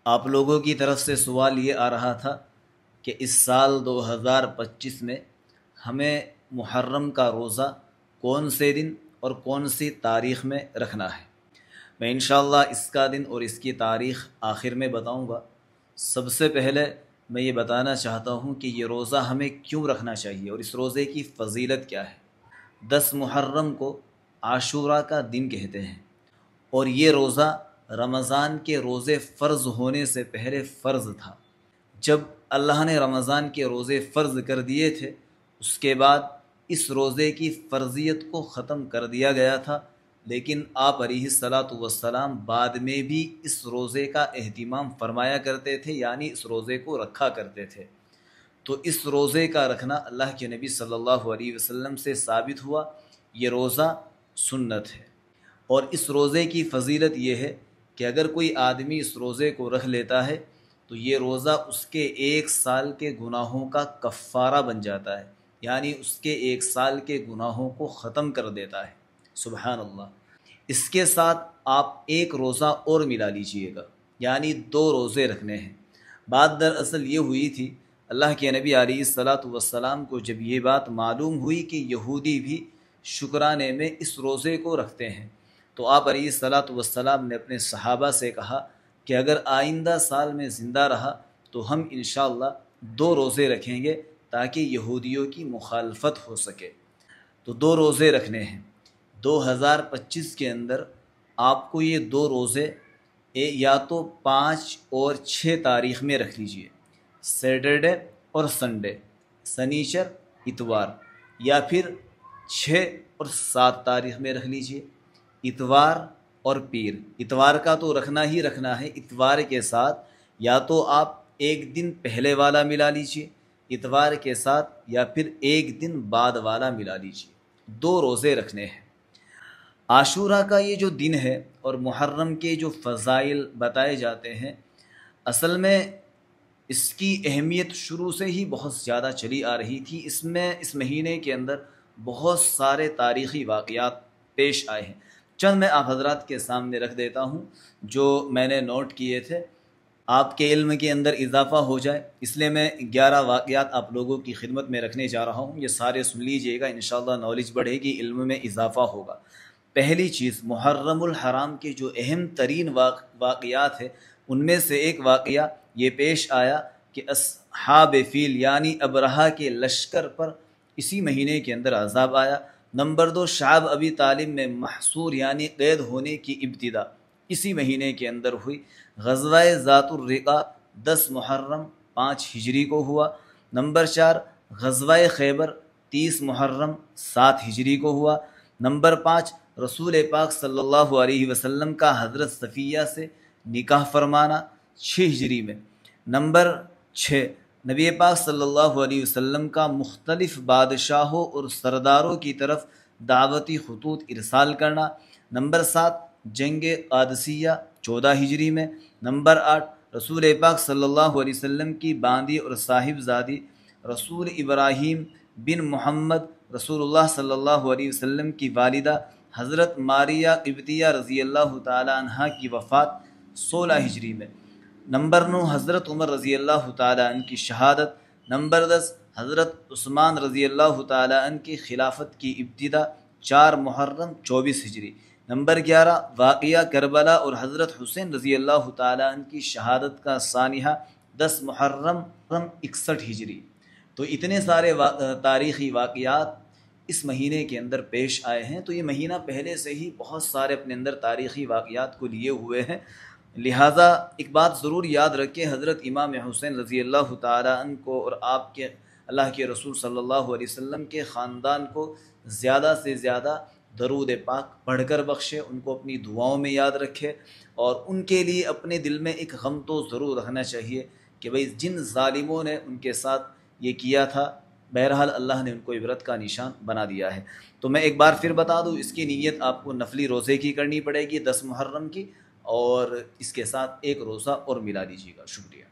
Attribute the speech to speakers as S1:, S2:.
S1: آپ لوگوں کی طرف سے سوال یہ آ رہا تھا کہ اس سال 2025 میں ہمیں محرم کا روزہ کون سے دن اور کون سی تاریخ میں رکھنا ہے۔ میں انشاءاللہ اس کا دن اور اس کی تاریخ آخر میں بتاؤں گا۔ سب سے پہلے میں یہ بتانا چاہتا ہوں کہ یہ روزہ ہمیں کیوں رکھنا چاہیے اور اس روزے کی فضیلت کیا ہے۔ 10 محرم کو عاشوراء کا دن کہتے ہیں، اور یہ روزہ رمضان کے روزے فرض ہونے سے پہلے فرض تھا۔ جب اللہ نے رمضان کے روزے فرض کر دیے تھے، اس کے بعد اس روزے کی فرضیت کو ختم کر دیا گیا تھا، لیکن آپ علیہ الصلاۃ والسلام بعد میں بھی اس روزے کا اہتمام فرمایا کرتے تھے، یعنی اس روزے کو رکھا کرتے تھے۔ تو اس روزے کا رکھنا اللہ کے نبی صلی اللہ علیہ وسلم سے ثابت ہوا، یہ روزہ سنت ہے۔ اور اس روزے کی فضیلت یہ ہے کہ اگر کوئی آدمی اس روزے کو رکھ لیتا ہے تو یہ روزہ اس کے 1 سال کے گناہوں کا کفارہ بن جاتا ہے، یعنی اس کے 1 سال کے گناہوں کو ختم کر دیتا ہے۔ سبحان اللہ۔ اس کے ساتھ آپ ایک روزہ اور ملا لیجئے گا، یعنی 2 روزے رکھنے ہیں۔ بات دراصل یہ ہوئی تھی، اللہ کے نبی علیہ الصلاۃ والسلام کو جب یہ بات معلوم ہوئی کہ یہودی بھی شکرانے میں اس روزے کو رکھتے ہیں، تو آپ علیہ الصلاۃ والسلام نے اپنے صحابہ سے کہا کہ اگر آئندہ سال میں زندہ رہا تو ہم انشاءاللہ 2 روزے رکھیں گے تاکہ یہودیوں کی مخالفت ہو سکے۔ تو 2 روزے رکھنے ہیں۔ 2025 کے اندر آپ کو یہ 2 روزے یا تو 5 اور 6 تاریخ میں رکھ لیجئے، سیٹرڈے اور سنڈے، سنیچر اتوار، یا پھر 6 اور 7 تاریخ میں رکھ لیجئے، اتوار اور پیر۔ اتوار کا تو رکھنا ہی رکھنا ہے، اتوار کے ساتھ یا تو آپ ایک دن پہلے والا ملا لیجئے اتوار کے ساتھ، یا پھر ایک دن بعد والا ملا لیجئے۔ 2 روزے رکھنے ہیں۔ عاشوراء کا یہ جو دن ہے اور محرم کے جو فضائل بتائے جاتے ہیں، اصل میں اس کی اہمیت شروع سے ہی بہت زیادہ چلی آ رہی تھی۔ اس مہینے کے اندر بہت سارے تاریخی واقعات پیش آئے ہیں۔ چند میں آپ حضرات کے سامنے رکھ دیتا ہوں جو میں نے نوٹ کیے تھے، آپ کے علم کے اندر اضافہ ہو جائے، اس لیے میں 11 واقعات آپ لوگوں کی خدمت میں رکھنے جا رہا ہوں۔ یہ سارے سن لیجئے گا، انشاءاللہ نالج بڑھے گی، علم میں اضافہ ہوگا۔ پہلی چیز، محرم الحرام کے جو اہم ترین واقعات ہیں، ان میں سے ایک واقعہ یہ پیش آیا کہ اصحاب فیل یعنی ابرہہ کے لشکر پر اسی مہینے کے اندر عذاب آیا۔ نمبر 2، شعب ابی طالب میں محصور یعنی قید ہونے کی ابتدا اسی مہینے کے اندر ہوئی۔ غزوہ ذات الرقاع 10 محرم 5 ہجری کو ہوا۔ نمبر 4، غزوہ خیبر 30 محرم 7 ہجری کو ہوا۔ نمبر 5، رسول پاک صلی اللہ علیہ وسلم کا حضرت صفیہ سے نکاح فرمانا 6 ہجری میں۔ نمبر 6، نبی پاک صلی اللہ علیہ وسلم کا مختلف بادشاہوں اور سرداروں کی طرف دعوتی خطوط ارسال کرنا۔ نمبر 7، جنگ قادسیہ 14 ہجری میں۔ نمبر 8، رسول پاک صلی اللہ علیہ وسلم کی باندی اور صاحب زادی رسول ابراہیم بن محمد رسول اللہ صلی اللہ علیہ وسلم کی والدہ حضرت ماریہ قبطیہ رضی اللہ تعالی عنہ کی وفات 16 ہجری میں۔ نمبر 9، حضرت عمر رضی اللہ تعالی عنہ کی شہادت۔ نمبر 10، حضرت عثمان رضی اللہ تعالی عنہ کی خلافت کی ابتدا 4 محرم 24 ہجری۔ نمبر 11، واقعہ کربلا اور حضرت حسین رضی اللہ تعالی عنہ کی شہادت کا سانحہ 10 محرم 61 ہجری۔ تو اتنے سارے تاریخی واقعات اس مہینے کے اندر پیش آئے ہیں۔ تو یہ مہینہ پہلے سے ہی بہت سارے اپنے اندر تاریخی واقعات کو لیے ہوئے ہیں، لہٰذا ایک بات ضرور یاد رکھیں، حضرت امام حسین رضی اللہ تعالی عنہ کو اور آپ کے اللہ کے رسول صلی اللہ علیہ وسلم کے خاندان کو زیادہ سے زیادہ درود پاک پڑھ کر بخشے، ان کو اپنی دعاؤں میں یاد رکھے، اور ان کے لیے اپنے دل میں ایک غم تو ضرور رکھنا چاہیے کہ بھئی جن ظالموں نے ان کے ساتھ یہ کیا تھا، بہرحال اللہ نے ان کو عبرت کا نشان بنا دیا ہے۔ تو میں ایک بار پھر بتا دوں، اس کی نیت آپ کو نفلی روزے کی کرنی پڑے گی 10 محرم کی، اور اس کے ساتھ ایک روزہ اور ملا دیجیے گا۔ شکریہ۔